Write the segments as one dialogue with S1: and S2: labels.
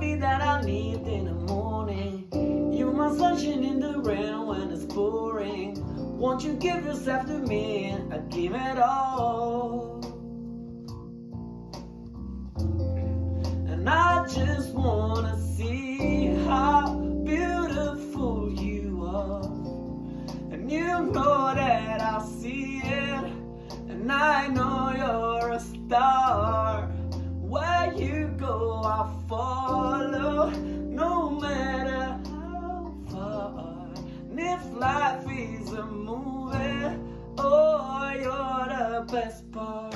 S1: coffee that I need in the morning. You're my sunshine in the rain when it's pouring. Won't you give yourself to me? I give it all. And I just wanna see how beautiful you are. And you know that I see it. And I know you're a star. Where you go, I follow, no matter how far. And if life is a movie, oh, you're the best part.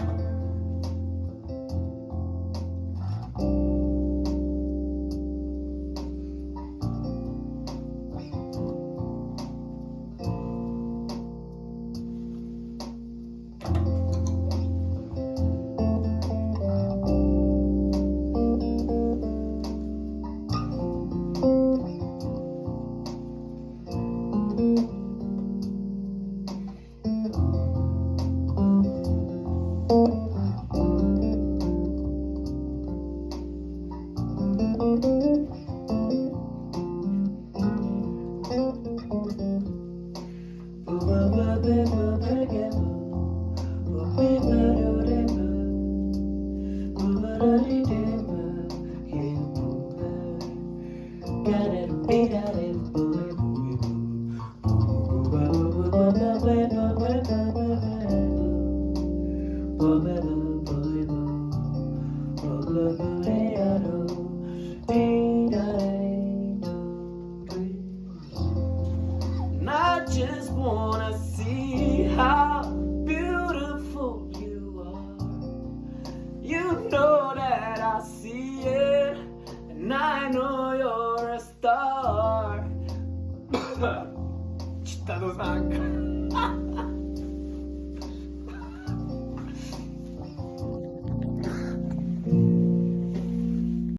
S1: And I just wanna